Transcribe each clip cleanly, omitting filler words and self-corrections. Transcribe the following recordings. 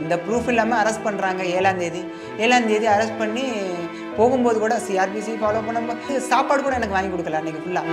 எந்த ப்ரூஃப் இல்லாமல் அரெஸ்ட் பண்ணுறாங்க 7ஆம் தேதி அரெஸ்ட் பண்ணி போகும்போது கூட சிஆர்பிசி ஃபாலோ பண்ணும்போது சாப்பாடு கூட எனக்கு வாங்கி கொடுக்கல அன்றைக்கி ஃபுல்லாக.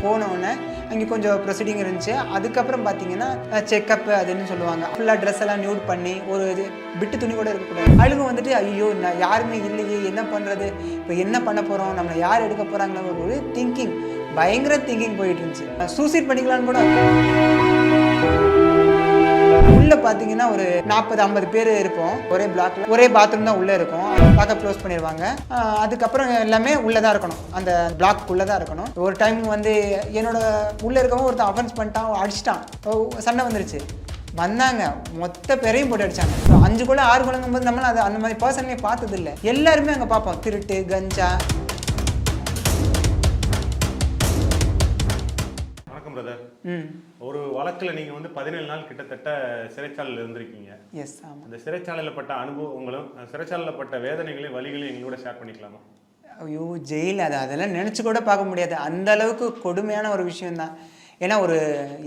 போனோடனே அங்கே கொஞ்சம் ப்ரொசீடிங் இருந்துச்சு. அதுக்கப்புறம் பார்த்தீங்கன்னா செக்கப்பு அதுன்னு சொல்லுவாங்க. ஃபுல்லாக ட்ரெஸ் எல்லாம் நியூட் பண்ணி ஒரு இது விட்டு துணி கூட இருக்கக்கூடாது. அழுகு வந்துட்டு ஐயோ நான் யாருமே இல்லையே என்ன பண்ணுறது, இப்போ என்ன பண்ண போகிறோம், நம்மளை யார் எடுக்க போகிறாங்களோ ஒரு திங்கிங், பயங்கர திங்கிங் போயிட்டு இருந்துச்சு. சூசைட் பண்ணிக்கலான்னு கூட. உள்ளே பார்த்தீங்கன்னா ஒரு 40-50 பேர் இருப்போம். ஒரே பிளாக்ல ஒரே பாத்ரூம் தான் உள்ளே இருக்கும். லாக்கப் க்ளோஸ் பண்ணிடுவாங்க. அதுக்கப்புறம் எல்லாமே உள்ளே தான் இருக்கணும், அந்த பிளாக்குள்ளே தான் இருக்கணும். ஒரு டைம் வந்து என்னோட உள்ளே இருக்கவங்க ஒருத்தன் அஃபென்ஸ் பண்ணிட்டான், அடிச்சிட்டான், சண்டை வந்துருச்சு. வந்தாங்க மொத்த பேரையும் போட்டு அடிச்சாங்க. 5 குள்ள 6 குள்ளங்கும் போது நம்மளும் அது அந்த மாதிரி பர்சனே பார்த்தது இல்லை. எல்லாருமே அங்கே பார்ப்போம், திருட்டு கஞ்சா. ஒரு வழக்குல நீங்க வந்து 17 நாள் கிட்டத்தட்ட சிறைச்சாலையில் இருந்திருக்கீங்க. எஸ், ஆமா. அந்த சிறைச்சாலையில் பட்ட அனுபவங்களும் சிறைச்சாலையில் பட்ட வேதனைகளையும் வலிகளையும் எங்களோட ஷேர் பண்ணிக்கலாமா? ஐயோ ஜெயில் அதெல்லாம் நினச்சி கூட பார்க்க முடியாது, அந்த அளவுக்கு கொடுமையான ஒரு விஷயம்தான். ஏன்னா ஒரு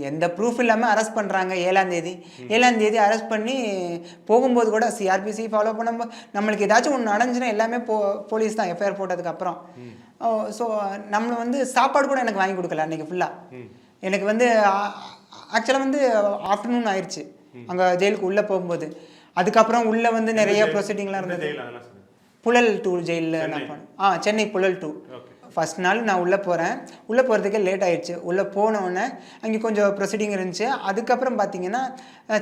எந்த ப்ரூஃப் இல்லாமல் அரெஸ்ட் பண்ணுறாங்க 7ஆம் தேதி அரெஸ்ட் பண்ணி போகும்போது கூட சிஆர்பிசி ஃபாலோ பண்ணும்போது நம்மளுக்கு ஏதாச்சும் ஒன்று நடந்துச்சுன்னா எல்லாமே போலீஸ் தான் எஃப்ஐஆர் போட்டதுக்கப்புறம். ஸோ நம்மளை வந்து சாப்பாடு கூட எனக்கு வாங்கி கொடுக்கல அன்றைக்கி ஃபுல்லாக. எனக்கு வந்து ஆக்சுவலாக வந்து ஆஃப்டர்நூன் ஆயிடுச்சு அங்கே ஜெயிலுக்கு உள்ளே போகும்போது. அதுக்கப்புறம் உள்ளே வந்து நிறைய ப்ரொசீடிங்லாம் இருந்தது. புழல் 2 ஜெயிலில் நான் போனேன். சென்னை புழல் 2. ஃபஸ்ட் நாள் நான் உள்ளே போகிறேன். உள்ளே போகிறதுக்கே லேட் ஆகிடுச்சு. உள்ளே போனோடனே அங்கே கொஞ்சம் ப்ரொசீடிங் இருந்துச்சு. அதுக்கப்புறம் பார்த்தீங்கன்னா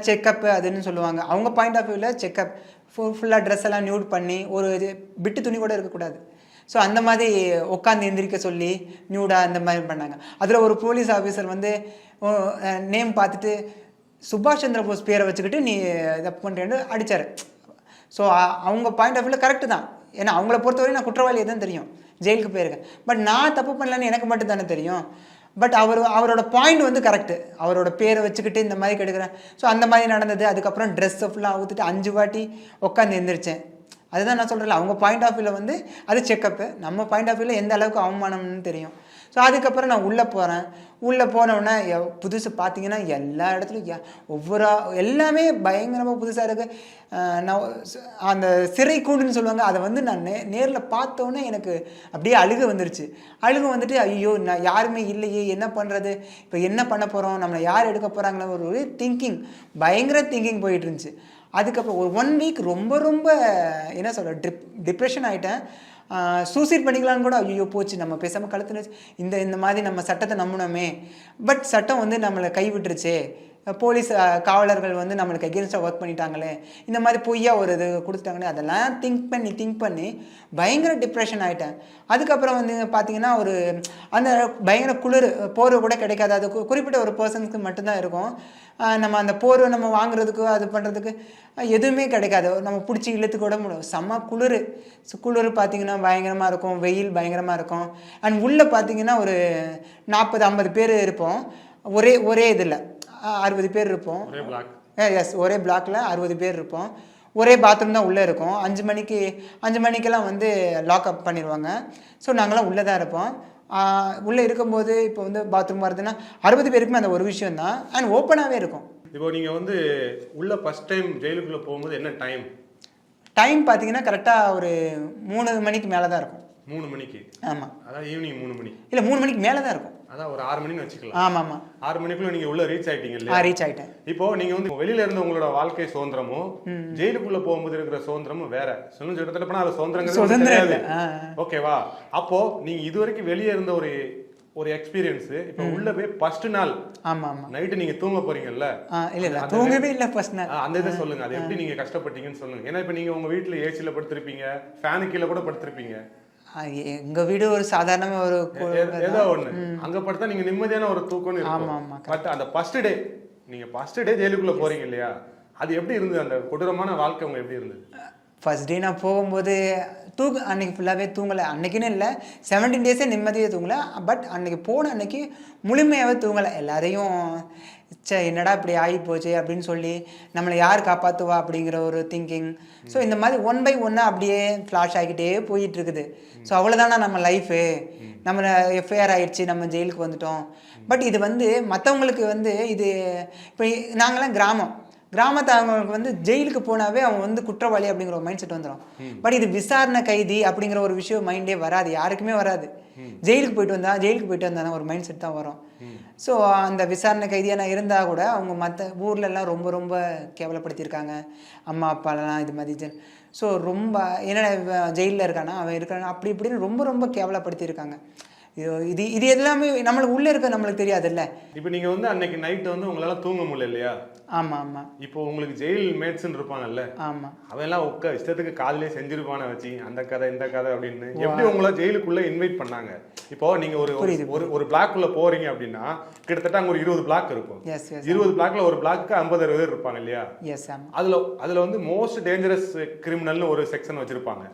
செக்கப்பு அதுன்னு சொல்லுவாங்க. அவங்க பாயிண்ட் ஆஃப் வியூவில் செக்கப் ஃபுல்லாக ட்ரெஸ் எல்லாம் நியூட் பண்ணி ஒரு இது விட்டு துணி கூட இருக்கக்கூடாது. ஸோ அந்த மாதிரி உட்காந்து எந்திரிக்க சொல்லி நியூடாக அந்த மாதிரி பண்ணாங்க. அதில் ஒரு போலீஸ் ஆஃபீஸர் வந்து நேம் பார்த்துட்டு சுபாஷ் சந்திர போஸ் பேரை வச்சுக்கிட்டு நீ இதை பண்ணுறேன்னு அடித்தார். ஸோ அவங்க பாயிண்ட் ஆஃப் வியூவில் கரெக்டு தான். ஏன்னா அவங்கள பொறுத்தவரை நான் குற்றவாளி தான் தெரியும், ஜெயிலுக்கு போயிருக்கேன். பட் நான் தப்பு பண்ணலன்னு எனக்கு மட்டும் தானே தெரியும். பட் அவரோட பாயிண்ட் வந்து கரெக்டு, அவரோட பேரை வச்சுக்கிட்டு இந்த மாதிரி கெடுக்கிறேன். ஸோ அந்த மாதிரி நடந்தது. அதுக்கப்புறம் ட்ரெஸ்ஸை ஃபுல்லாக ஊற்றிட்டு 5 வாட்டி உட்காந்து எந்திரிச்சேன். அதுதான் நான் சொல்கிறேன், அவங்க பாயிண்ட் ஆஃப் வியூவில் வந்து அது செக்கப்பு, நம்ம பாயிண்ட் ஆஃப் வியூவில் எந்த அளவுக்கு அவமானம்னு தெரியும். ஸோ அதுக்கப்புறம் நான் உள்ளே போகிறேன். உள்ளே போனோடனே புதுசு பார்த்தீங்கன்னா எல்லா இடத்துலையும் எல்லாமே பயங்கரமாக புதுசாக இருக்குது. நான் அந்த சிறை கூண்டுன்னு சொல்லுவாங்க, அதை வந்து நான் நேரில் பார்த்தோன்னே எனக்கு அப்படியே அழுக வந்துருச்சு. அழுக வந்துட்டு ஐயோ நான் யாருமே இல்லையே என்ன பண்ணுறது, இப்போ என்ன பண்ண போகிறோம், நம்மளை யார் எடுக்க போகிறாங்களோ ஒரு திங்கிங், பயங்கர திங்கிங் போயிட்டு இருந்துச்சு. அதுக்கப்புறம் ஒரு 1 வீக் ரொம்ப ரொம்ப என்ன சொல்கிற டிப்ரெஷன் ஆகிட்டேன். சூசைட் பண்ணிக்கலான்னு கூட ஐயோ போச்சு, நம்ம பேசாமல் கழுத்துன்னு இந்த மாதிரி நம்ம சட்டத்தை நம்பினோமே, பட் சட்டம் வந்து நம்மளை கைவிட்டுருச்சே, போலீஸ் காவலர்கள் வந்து நம்மளுக்கு எகென்ஸ்டாக ஒர்க் பண்ணிட்டாங்களே, இந்த மாதிரி பொய்யா ஒரு இது கொடுத்துட்டாங்களே, அதெல்லாம் திங்க் பண்ணி பயங்கர டிப்ரெஷன் ஆகிட்டேன். அதுக்கப்புறம் வந்து பார்த்திங்கன்னா ஒரு அந்த பயங்கர குளிர் போர்வை கூட கிடைக்காது, அது குறிப்பிட்ட ஒரு பர்சன்ஸ்க்கு மட்டும்தான் இருக்கும். நம்ம அந்த போர்வை நம்ம வாங்குறதுக்கு அது பண்ணுறதுக்கு எதுவுமே கிடைக்காது, நம்ம பிடிச்சி இழுத்துக்க கூட முடியும். செம்ம குளிர் பார்த்திங்கன்னா பயங்கரமாக இருக்கும், வெயில் பயங்கரமாக இருக்கும். அண்ட் உள்ளே பார்த்திங்கன்னா ஒரு 40-50 பேர் இருப்போம். ஒரே இதில் 60 பேர் இருப்போம். எஸ், ஒரே பிளாக்கில் 60 பேர் இருப்போம். ஒரே பாத்ரூம் தான் உள்ளே இருக்கும். 5 மணிக்கெல்லாம் வந்து லாக்அப் பண்ணிடுவாங்க. ஸோ நாங்களாம் உள்ளே தான் இருப்போம். உள்ளே இருக்கும்போது இப்போ வந்து பாத்ரூம் வருதுன்னா 60 பேருக்குமே அந்த ஒரு விஷயம் தான், அண்ட் ஓப்பனாகவே இருக்கும். இப்போ நீங்கள் வந்து உள்ள ஃபஸ்ட் டைம் ஜெயிலுக்குள்ளே போகும்போது என்ன டைம் பார்த்தீங்கன்னா கரெக்டாக ஒரு 3 மணிக்கு மேலே தான் இருக்கும். 3 மணிக்கு? ஆமாம். அதாவது ஈவினிங் 3 மணி இல்லை, 3 மணிக்கு மேலே தான் இருக்கும். அதான் ஒரு 6 மணின்னு வச்சுக்கலாம். ஆமாம். 6 மணிக்குள்ள நீங்க உள்ள ரீச் ஆயிட்டீங்க இல்லையா? ரீச் ஆயிட்டேன். இப்போ நீங்க வந்து வெளியில இருந்த உங்களோட வாழ்க்கை சுதந்திரமும் ஜெயிலுக்குள்ள போகும்போது இருக்கிற சுதந்திரமும் வேற. சொல்லுங்க, கிட்டத்தட்ட போனா அது சுதந்திரங்கிறது ஓகேவா? அப்போ நீங்க இதுவரைக்கும் வெளியே இருந்த ஒரு எக்ஸ்பீரியன்ஸ் இப்போ உள்ள போய் ஃபர்ஸ்ட் நாள் நைட்டு நீங்க தூங்க போறீங்கல்ல? இல்ல தூங்கவே இல்ல ஃபர்ஸ்ட் நாள். அந்த இதை சொல்லுங்க, அது எப்படி நீங்க கஷ்டப்பட்டீங்கன்னு சொல்லுங்க. ஏன்னா இப்போ நீங்க உங்க வீட்டுல ஏசில படுத்திருப்பீங்க, ஃபேனு கீழே கூட படுத்திருப்பீங்க. எங்க வீடு ஒரு சாதாரண ஒரு ஏதோ ஒண்ணு, அங்க படுத்தா நீங்க நிம்மதியான ஒரு தூக்கம்னு இருக்கும். பட் அந்த ஃபர்ஸ்ட் டே ஜெயிலுக்குள்ள போறீங்க இல்லையா, அது எப்படி இருந்தது? அந்த கொடூரமான வாழ்க்கை உங்க எப்படி இருந்தது? ஃபர்ஸ்ட் டே நான் போகும்போது அன்னைக்கு ஃபுல்லாகவே தூங்கலை. அன்னைக்குன்னு இல்லை, 17 டேஸே நிம்மதியாக தூங்கலை. பட் அன்னைக்கு போன அன்னைக்கு முழுமையாகவே தூங்கலை. எல்லாரையும் என்னடா இப்படி ஆகி போச்சு அப்படின்னு சொல்லி நம்மளை யார் காப்பாற்றுவா அப்படிங்கிற ஒரு திங்கிங். ஸோ இந்த மாதிரி 1 by 1 அப்படியே ஃப்ளாஷ் ஆகிக்கிட்டே போயிட்டு இருக்குது. ஸோ அவ்வளோதானா நம்ம லைஃபு, நம்ம எஃப்ஐஆர் ஆயிடுச்சு, நம்ம ஜெயிலுக்கு வந்துட்டோம். பட் இது வந்து மற்றவங்களுக்கு வந்து இது இப்போ நாங்களாம் கிராமத்தை அவங்களுக்கு வந்து ஜெயிலுக்கு போனாவே அவங்க வந்து குற்றவாளி அப்படிங்கிற ஒரு மைண்ட் செட் வந்துடும். பட் இது விசாரணை கைதி அப்படிங்கிற ஒரு விஷயம் மைண்டே வராது, யாருக்குமே வராது. ஜெயிலுக்கு போயிட்டு வந்தானா ஒரு மைண்ட் செட் தான் வரும். ஸோ அந்த விசாரணை கைதியாக நான் இருந்தால் கூட அவங்க மற்ற ஊர்லெலாம் ரொம்ப ரொம்ப கேவலப்படுத்தியிருக்காங்க. அம்மா அப்பாலாம் இது மாதிரி ஸோ ரொம்ப என்னென்ன ஜெயிலில் இருக்கானா அவன் இருக்கானா அப்படி இப்படின்னு ரொம்ப ரொம்ப கேவலப்படுத்தியிருக்காங்க. இது இது எல்லாமே நம்மளுக்கு உள்ளே இருக்க நம்மளுக்கு தெரியாதுல்ல. இப்போ நீங்கள் வந்து அன்னைக்கு நைட்டு வந்து உங்களால் தூங்க முடியல இல்லையா? ஆமாம். இப்போ உங்களுக்கு ஜெயில் மேட்ஸ்ன்னு இருப்பாங்கல்ல, ஆமாம், அவெல்லாம் இஷ்டத்துக்கு காலையிலே செஞ்சிருப்பான வச்சு அந்த கதை இந்த கதை அப்படின்னு எப்படி உங்களை ஜெயிலுக்குள்ள இன்வைட் பண்ணாங்க? இப்போ நீங்க ஒரு பிளாக்குள்ள போறீங்க அப்படின்னா கிட்டத்தட்ட அங்க ஒரு 20 பிளாக் இருக்கும். 20 பிளாக்ல ஒரு பிளாக்கு 50-60 பேர் இருப்பாங்க இல்லையா? அதுல வந்து மோஸ்ட் டேஞ்சரஸ் கிரிமினல்னு ஒரு செக்ஷன் வச்சிருப்பாங்க.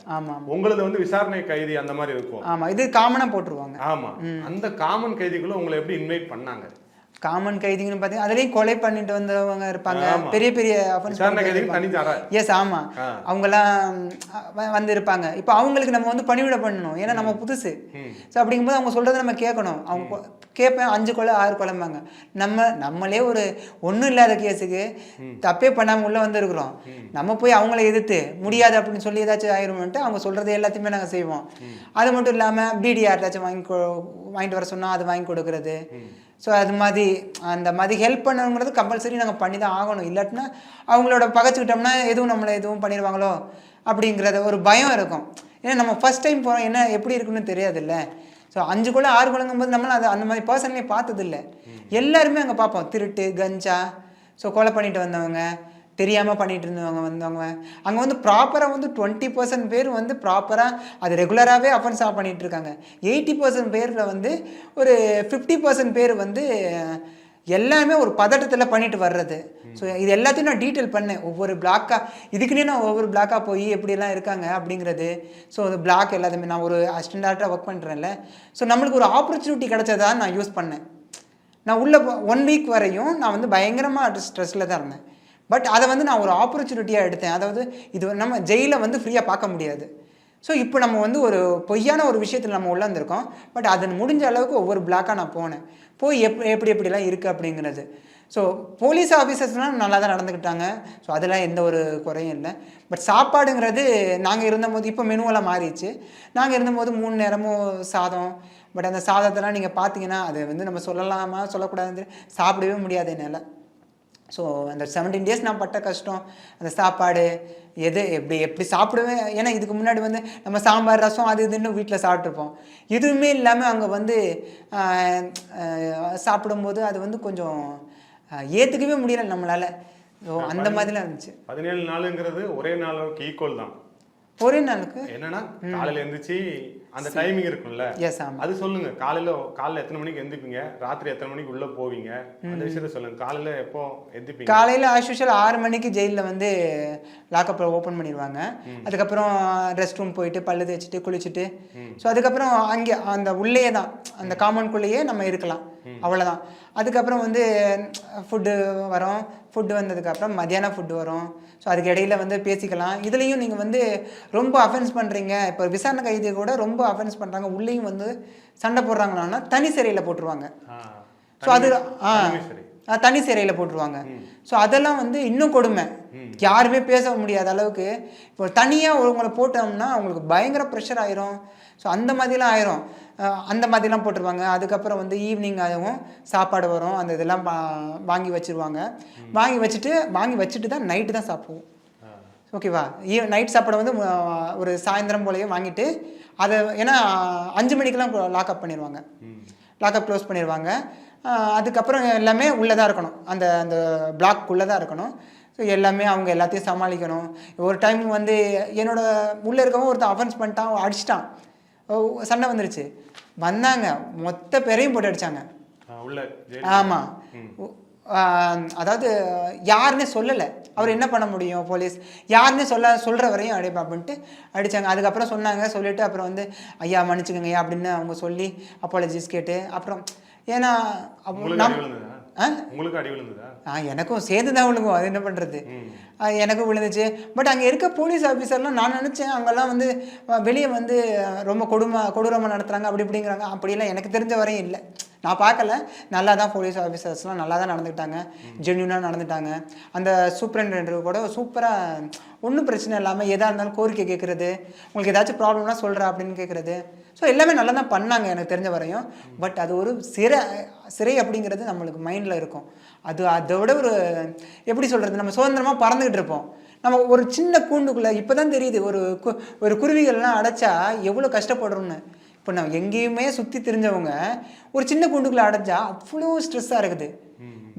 உங்களது வந்து விசாரணை கைதி அந்த மாதிரி இருக்கும். ஆமா, இது காமனா போட்டுருவாங்க. ஆமா, அந்த காமன் கைதிக்குள்ள உங்களை எப்படி இன்வைட் பண்ணாங்க? காமன் கைதிங்கன்னு பார்த்தீங்கன்னா அதுலேயும் கொலை பண்ணிட்டு வந்தவங்க இருப்பாங்க, பெரிய பெரிய எஸ் ஆமாம், அவங்கெல்லாம் வந்து இருப்பாங்க. இப்போ அவங்களுக்கு நம்ம வந்து பணிவிட பண்ணணும், ஏன்னா நம்ம புதுசு. ஸோ அப்படிங்கும்போது அவங்க சொல்கிறத நம்ம கேட்கணும். அவங்க கேட்பேன் 5 கொலை 6 கொலைம்பாங்க. நம்மளே ஒரு ஒன்றும் இல்லாத கேஸுக்கு தப்பே பண்ணாமல் உள்ளே வந்துருக்குறோம். நம்ம போய் அவங்கள எதிர்த்து முடியாது அப்படின்னு சொல்லி ஏதாச்சும் ஆயிரும்ட்டு அவங்க சொல்கிறது எல்லாத்தையுமே நாங்கள் செய்வோம். அது மட்டும் இல்லாமல் பிடி யார்ட்டாச்சும் வாங்கிட்டு வர சொன்னால் அது வாங்கி கொடுக்குறது. ஸோ அது மாதிரி அந்த மாதிரி ஹெல்ப் பண்ணுங்கிறது கம்பல்சரி நாங்கள் பண்ணி தான் ஆகணும். இல்லாட்டினா அவங்களோட பகைச்சிக்கிட்டோம்னா நம்மளை எதுவும் பண்ணிடுவாங்களோ அப்படிங்கிறத ஒரு பயம் இருக்கும். ஏன்னா நம்ம ஃபஸ்ட் டைம் போகிறோம், என்ன எப்படி இருக்குன்னு தெரியாதுல்ல. ஸோ 5 கொலை 6 கொலைங்கும்போது நம்மளும் அது அந்த மாதிரி பர்சனலே பார்த்ததில்லை. எல்லாருமே அங்கே பார்ப்போம், திருட்டு கஞ்சா, ஸோ கொலை பண்ணிட்டு வந்தவங்க, தெரியாமல் பண்ணிட்டு வந்தவங்க அங்கே வந்து ப்ராப்பராக வந்து 20% பேர் வந்து ப்ராப்பராக அது ரெகுலராகவே அஃபென்ஸாக பண்ணிகிட்டு இருக்காங்க. 80% பேரில் வந்து ஒரு 50% பேர் வந்து எல்லாமே ஒரு பதட்டத்தில் பண்ணிட்டு வர்றது. ஸோ இது எல்லாத்தையும் நான் டீட்டெயில் பண்ணேன், ஒவ்வொரு பிளாக்காக. இதுக்குன்னே நான் ஒவ்வொரு பிளாக்காக போய் எப்படிலாம் இருக்காங்க அப்படிங்கிறது. ஸோ அது பிளாக் எல்லாத்தையுமே நான் ஒரு அசிஸ்டண்டாக ஒர்க் பண்ணுறேன்ல. ஸோ நம்மளுக்கு ஒரு ஆப்பர்ச்சுனிட்டி கிடச்சதான் நான் யூஸ் பண்ணேன். நான் உள்ள 1 வீக் வரையும் நான் வந்து பயங்கரமாக ஸ்ட்ரெஸ்ஸில் தான் இருந்தேன். பட் அதை வந்து நான் ஒரு ஆப்பர்ச்சுனிட்டியாக எடுத்தேன். அதாவது இது நம்ம ஜெயிலை வந்து ஃப்ரீயாக பார்க்க முடியாது. ஸோ இப்போ நம்ம வந்து ஒரு பொய்யான ஒரு விஷயத்தில் நம்ம உள்ளே வந்திருக்கோம். பட் அது முடிஞ்ச அளவுக்கு ஒவ்வொரு பிளாக்காக நான் போய் எப்படிலாம் இருக்குது அப்படிங்கிறது. ஸோ போலீஸ் ஆஃபீஸர்ஸ்லாம் நல்லா தான் நடந்துக்கிட்டாங்க. ஸோ அதெல்லாம் எந்த ஒரு குறையும் இல்லை. பட் சாப்பாடுங்கிறது நாங்கள் இருந்தபோது இப்போ மெனுவெல்லாம் மாறிடுச்சு. நாங்கள் இருந்தபோது 3 நேரமும் சாதம். பட் அந்த சாதத்தெல்லாம் நீங்கள் பார்த்தீங்கன்னா அது வந்து நம்ம சொல்லலாமா சொல்லக்கூடாது, சாப்பிடவே முடியாது என்னால். ஸோ அந்த 17 days நான் பட்ட கஷ்டம், அந்த சாப்பாடு எப்படி சாப்பிடுவேன். ஏன்னா இதுக்கு முன்னாடி வந்து நம்ம சாம்பார் ரசம் அது இதுன்னு வீட்டில் சாப்பிட்ருப்போம். எதுவுமே இல்லாமல் அங்கே வந்து சாப்பிடும்போது அது வந்து கொஞ்சம் ஏற்றுக்கவே முடியல நம்மளால். ஸோ அந்த மாதிரிலாம் இருந்துச்சு. 17 நாளுங்கிறது ஒரே நாளுக்கு ஈக்குவல் தான். ஒரே நாளுக்கு என்னன்னா காலையில எந்திரிச்சு அந்த டைமிங் இருக்கும்ல, அது சொல்லுங்க. காலையில எத்தனை மணிக்கு எந்திரிப்பீங்க, ராத்திரி எத்தனை மணிக்கு உள்ள போவீங்க, அந்த விஷயத்த சொல்லுங்க. காலையில எப்போ எந்திரிப்பீங்க? காலையில ஆஸ் யூஷுவல் 6 மணிக்கு ஜெயிலில் வந்து லாக்கப்பில் ஓப்பன் பண்ணிடுவாங்க. அதுக்கப்புறம் ரெஸ்ட் ரூம் போயிட்டு பல்லு தேய்ச்சிட்டு குளிச்சுட்டு, ஸோ அதுக்கப்புறம் அங்கே அந்த உள்ளே தான் அந்த காம்பவுண்ட்குள்ளேயே நம்ம இருக்கலாம், அவ்வளோதான். அதுக்கப்புறம் வந்து ஃபுட்டு வரும். ஃபுட்டு வந்ததுக்கப்புறம் மத்தியானம் ஃபுட்டு வரும். ஸோ அதுக்கு இடையில வந்து பேசிக்கலாம். இதுலேயும் நீங்கள் வந்து ரொம்ப அஃபென்ஸ் பண்ணுறீங்க, இப்போ விசாரணை கைதி கூட ரொம்ப அஃபென்ஸ் பண்ணுறாங்க, உள்ளேயும் வந்து சண்டை போடுறாங்கன்னா தனி சிறையில் போட்டுருவாங்க. ஸோ அது தனி சிறையில் போட்டுருவாங்க. ஸோ அதெல்லாம் வந்து இன்னும் கொடுமை, யாருமே பேச முடியாத அளவுக்கு. இப்போ தனியாக உங்களை போட்டோம்னா அவங்களுக்கு பயங்கர ப்ரெஷர் ஆயிரும். ஸோ அந்த மாதிரிலாம் ஆயிரும், அந்த மாதிரிலாம் போட்டுருவாங்க. அதுக்கப்புறம் வந்து ஈவினிங் ஆகும், சாப்பாடு வரும், அந்த இதெல்லாம் வாங்கி வச்சுருவாங்க. வாங்கி வச்சுட்டு தான் நைட்டு தான் சாப்பிடுவோம். ஓகேவா? நைட் சாப்பாடு வந்து ஒரு சாயந்தரம் போலயே வாங்கிட்டு அதை, ஏன்னா 5 மணிக்கெலாம் லாக்அப் பண்ணிடுவாங்க, லாக்அப் க்ளோஸ் பண்ணிடுவாங்க. அதுக்கப்புறம் எல்லாமே உள்ளே தான் இருக்கணும், அந்த அந்த பிளாக்குள்ளே தான் இருக்கணும். ஸோ எல்லாமே அவங்க எல்லாத்தையும் சமாளிக்கணும். ஒரு டைம் வந்து என்னோட உள்ளே இருக்கவங்க ஒருத்தன் அஃபென்ஸ் பண்ணிட்டான், அடிச்சிட்டான், சண்டை வந்துருச்சு. வந்தாங்க மொத்த பேரையும் போட்டு அடித்தாங்க. ஆமாம், அதாவது யாருன்னே சொல்லலை. அவர் என்ன பண்ண முடியும், போலீஸ் யாருன்னே சொல்கிற வரையும் அடிப்பா அப்படின்ட்டு அடித்தாங்க. அதுக்கப்புறம் சொன்னாங்க, சொல்லிவிட்டு அப்புறம் வந்து ஐயா மன்னிச்சுக்கோங்க ஐயா அப்படின்னு அவங்க சொல்லி அப்பாலஜிஸ் கேட்டு, அப்புறம் ஏன்னா உங்களுக்கு அடி விழுந்ததா? எனக்கும் சேர்ந்து தான் விழுகும், அது என்ன பண்ணுறது. எனக்கும் விழுந்துச்சு. பட் அங்கே இருக்க போலீஸ் ஆஃபீஸர்லாம் நான் நினச்சேன் அங்கெல்லாம் வந்து வெளியே வந்து ரொம்ப கொடூரமாக நடத்துகிறாங்க அப்படி இப்படிங்கிறாங்க. அப்படிலாம் எனக்கு தெரிஞ்ச வரையும் இல்லை, நான் பார்க்கல. நல்லா தான் போலீஸ் ஆஃபீஸர்ஸ்லாம் நல்லா தான் நடந்துக்கிட்டாங்க, ஜென்யூனாக நடந்துட்டாங்க. அந்த சூப்பரண்டென்ட் கூட சூப்பராக ஒன்றும் பிரச்சனை இல்லாமல் எதாக இருந்தாலும் கோரிக்கை கேட்குறது, உங்களுக்கு ஏதாச்சும் ப்ராப்ளம்னா சொல்கிறா அப்படின்னு கேட்குறது. ஸோ எல்லாமே நல்லா தான் பண்ணாங்க எனக்கு தெரிஞ்ச வரையும். பட் அது ஒரு சிறை அப்படிங்கிறது நம்மளுக்கு மைண்டில் இருக்கும். அதை விட ஒரு எப்படி சொல்கிறது, நம்ம சுதந்திரமாக பறந்துக்கிட்டு இருப்போம். நம்ம ஒரு சின்ன கூண்டுக்குள்ளே இப்போ தான் தெரியுது ஒரு குருவிகள்லாம் அடைச்சா எவ்வளோ கஷ்டப்படுறோம்னு. இப்போ நம்ம எங்கேயுமே சுற்றி தெரிஞ்சவங்க ஒரு சின்ன கூண்டுக்குள்ளே அடைச்சா அவ்வளோ ஸ்ட்ரெஸ்ஸாக இருக்குது,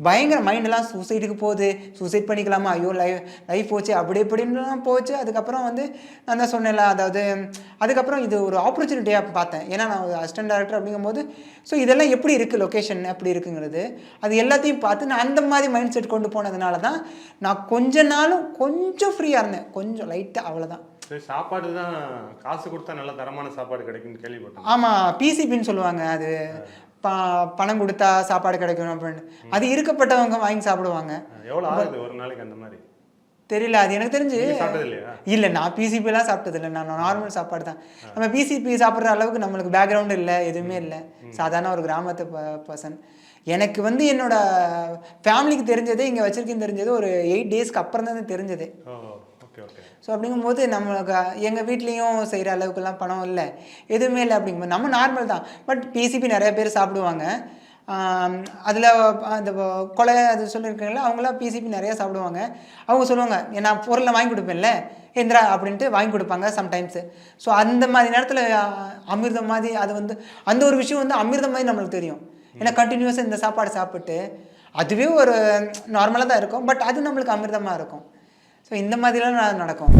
பயங்கர மைண்டெல்லாம் சூசைடுக்கு போகுது, சூசைட் பண்ணிக்கலாமா, ஐயோ லைஃப் போச்சு அப்படி இப்படின்லாம் போச்சு. அதுக்கப்புறம் வந்து நான் தான் சொன்னேன்ல, அதாவது அதுக்கப்புறம் இது ஒரு ஆப்பர்ச்சுனிட்டியாக பார்த்தேன். ஏன்னா நான் அசிஸ்டன்ட் டைரக்டர் அப்படிங்கும்போது ஸோ இதெல்லாம் எப்படி இருக்குது, லொக்கேஷன் எப்படி இருக்குங்கிறது அது எல்லாத்தையும் பார்த்து நான் அந்த மாதிரி மைண்ட் செட் கொண்டு போனதுனால தான் நான் கொஞ்சம் ஃப்ரீயாக இருந்தேன், கொஞ்சம் லைட்டாக, அவ்வளோதான். சாப்பாடு தான் காசு கொடுத்தா நல்ல தரமான சாப்பாடு கிடைக்கும்னு கேள்விப்பட்டேன். ஆமாம், பிசிபின்னு சொல்லுவாங்க, அது பணம் கொடுத்தா சாப்பாடு கிடைக்கும் அப்படின்னு. அது இருக்கப்பட்டவங்க வாங்கி சாப்பிடுவாங்க. எவ்வளோ ஆகுது ஒரு நாளைக்கு அந்த மாதிரி தெரியல, அது எனக்கு தெரிஞ்சு இல்லை. நான் பிசிபிலாம் சாப்பிட்டது இல்லை, நான் நார்மல் சாப்பாடு தான். நம்ம பிசிபி சாப்பிட்ற அளவுக்கு நம்மளுக்கு பேக்ரவுண்டு இல்லை, எதுவுமே இல்லை, சாதாரண ஒரு கிராமத்து பர்சன். எனக்கு வந்து என்னோட ஃபேமிலிக்கு தெரிஞ்சதே, இங்கே வச்சிருக்கேன்னு தெரிஞ்சது ஒரு 8 டேஸ்க்கு அப்புறம் தான் தெரிஞ்சது. ஸோ அப்படிங்கும்போது நம்மளுக்கு எங்கள் வீட்லேயும் செய்கிற அளவுக்குலாம் பணம் இல்லை, எதுவுமே இல்லை. அப்படிங்கும்போது நம்ம நார்மல் தான். பட் பிசிபி நிறைய பேர் சாப்பிடுவாங்க. அதில் அந்த கொலை அது சொல்லியிருக்காங்களா, அவங்களாம் பிசிபி நிறையா சாப்பிடுவாங்க. அவங்க சொல்லுவாங்க, நான் பொருளை வாங்கி கொடுப்பேன்ல இந்திரா அப்படின்ட்டு வாங்கி கொடுப்பாங்க சம்டைம்ஸு. ஸோ அந்த மாதிரி நேரத்தில் அமிர்தம் மாதிரி அது வந்து அந்த ஒரு விஷயம் வந்து அமிர்தம் மாதிரி நம்மளுக்கு தெரியும். ஏன்னா கண்டினியூஸாக இந்த சாப்பாடு சாப்பிட்டு அதுவே ஒரு நார்மலாக தான் இருக்கும், பட் அது நம்மளுக்கு அமிர்தமாக இருக்கும். ஸோ இந்த மாதிரிலாம் நடக்கும்.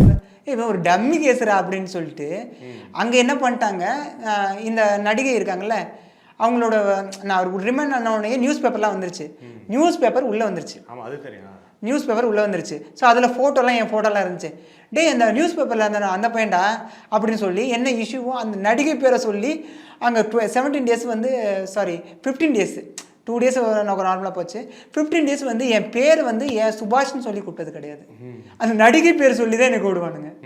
இப்போ ஒரு டம்மி கேஸரா அப்படின்னு சொல்லிட்டு அங்கே என்ன பண்ணிட்டாங்க, இந்த நடிகை இருக்காங்கல்ல அவங்களோட நான் ஒரு ரிமைண்ட் ஆன உடனே நியூஸ் பேப்பர்லாம் வந்துருச்சு. நியூஸ் பேப்பர் உள்ளே வந்துருச்சு. நியூஸ் பேப்பர் உள்ளே வந்துருச்சு. ஸோ அதில் ஃபோட்டோலாம் என் ஃபோட்டோலாம் இருந்துச்சு. அந்த நியூஸ் பேப்பரில் அந்த பையன்டா அப்படின்னு சொல்லி என்ன இஷ்யூவோ அந்த நடிகை பேரை சொல்லி அங்கே 17 டேஸ் வந்து 15 டேஸ் 2 டேஸ் எனக்கு நார்மலாக போச்சு. 15 டேஸ் வந்து என் பேர் வந்து சுபாஷ்னு சொல்லி கூப்பிட்டது கிடையாது, அந்த நடிகை பேர் சொல்லி தான் எனக்கு விடுவானுங்க.